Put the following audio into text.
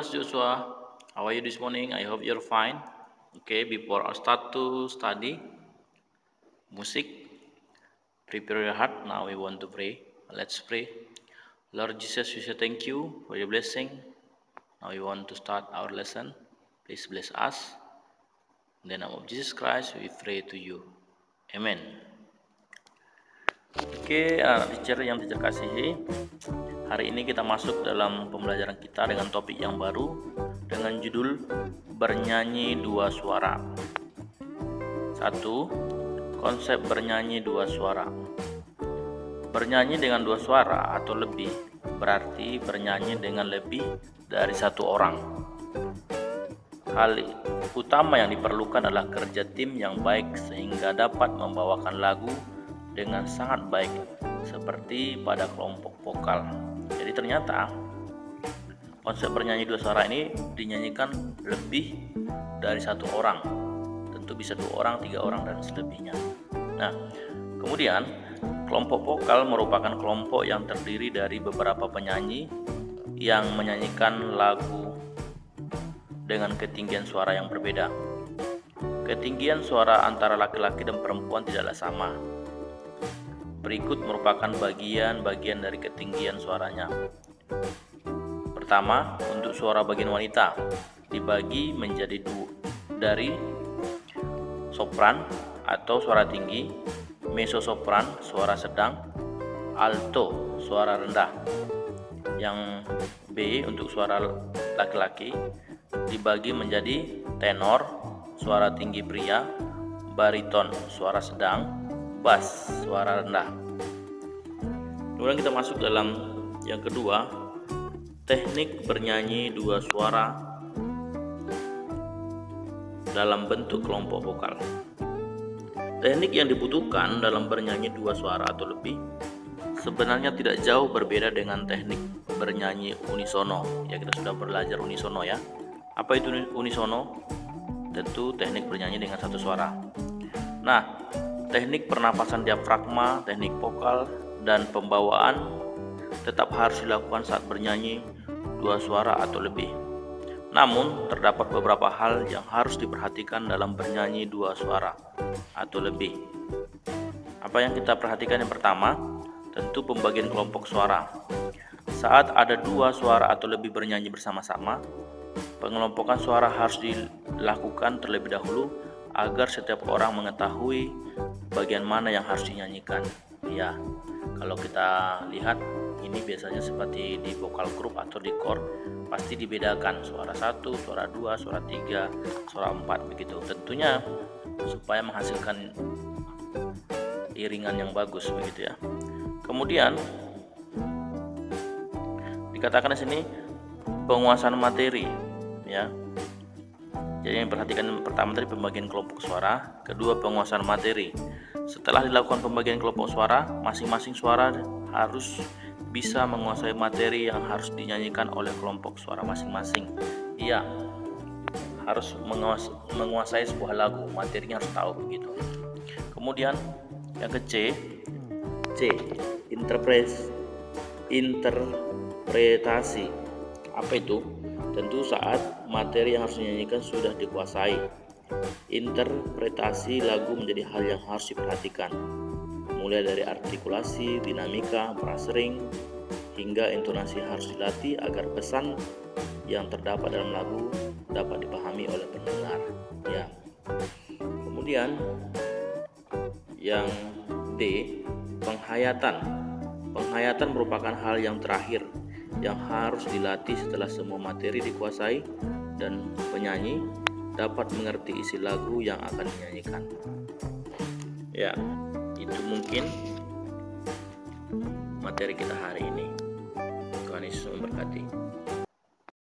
Mas Joshua. How are you this morning? I hope you're fine. Okay, before I start to study music, prepare your heart. Now we want to pray. Let's pray. Lord Jesus, we say thank you for your blessing. Now we want to start our lesson. Please bless us. In the name of Jesus Christ, we pray to you. Amen. Oke, teacher yang teacher kasihi, hari ini kita masuk dalam pembelajaran kita dengan topik yang baru dengan judul bernyanyi dua suara. 1. Konsep bernyanyi dua suara. Bernyanyi dengan dua suara atau lebih berarti bernyanyi dengan lebih dari satu orang. Hal utama yang diperlukan adalah kerja tim yang baik sehingga dapat membawakan lagu dengan sangat baik seperti pada kelompok vokal. Jadi ternyata konsep bernyanyi dua suara ini dinyanyikan lebih dari satu orang. Tentu bisa 2 orang, 3 orang dan selebihnya. Nah, kemudian kelompok vokal merupakan kelompok yang terdiri dari beberapa penyanyi yang menyanyikan lagu dengan ketinggian suara yang berbeda. Ketinggian suara antara laki-laki dan perempuan tidaklah sama. Berikut merupakan bagian-bagian dari ketinggian suaranya. Pertama, untuk suara bagian wanita dibagi menjadi dari sopran atau suara tinggi, mezzo-sopran suara sedang, alto suara rendah. Yang B untuk suara laki-laki dibagi menjadi tenor suara tinggi pria, bariton suara sedang, bass suara rendah. Kemudian kita masuk dalam yang kedua, teknik bernyanyi dua suara dalam bentuk kelompok vokal. Teknik yang dibutuhkan dalam bernyanyi dua suara atau lebih sebenarnya tidak jauh berbeda dengan teknik bernyanyi unisono. Ya, kita sudah belajar unisono ya. Apa itu unisono? Tentu teknik bernyanyi dengan satu suara. Nah, teknik pernapasan diafragma, teknik vokal, dan pembawaan tetap harus dilakukan saat bernyanyi dua suara atau lebih. Namun, terdapat beberapa hal yang harus diperhatikan dalam bernyanyi dua suara atau lebih. Apa yang kita perhatikan? Yang pertama, tentu pembagian kelompok suara. Saat ada dua suara atau lebih bernyanyi bersama-sama, pengelompokan suara harus dilakukan terlebih dahulu agar setiap orang mengetahui bagian mana yang harus dinyanyikan. Ya, kalau kita lihat ini biasanya seperti di vokal grup atau di chord pasti dibedakan suara 1, suara 2, suara 3, suara 4 begitu. Tentunya supaya menghasilkan iringan yang bagus begitu ya. Kemudian dikatakan di sini penguasaan materi ya. Jadi yang perhatikan pertama tadi pembagian kelompok suara, kedua penguasaan materi. Setelah dilakukan pembagian kelompok suara, masing-masing suara harus bisa menguasai materi yang harus dinyanyikan oleh kelompok suara masing-masing. Iya, harus menguasai sebuah lagu, materinya harus tahu begitu. Kemudian yang ke C, interpretasi. Apa itu? Tentu saat materi yang harus dinyanyikan sudah dikuasai, interpretasi lagu menjadi hal yang harus diperhatikan, mulai dari artikulasi, dinamika, frasering, hingga intonasi harus dilatih agar pesan yang terdapat dalam lagu dapat dipahami oleh pendengar. Ya. Kemudian yang D, penghayatan. Penghayatan merupakan hal yang terakhir yang harus dilatih setelah semua materi dikuasai dan penyanyi dapat mengerti isi lagu yang akan dinyanyikan. Ya, itu mungkin materi kita hari ini. Tuhan Yesus memberkati.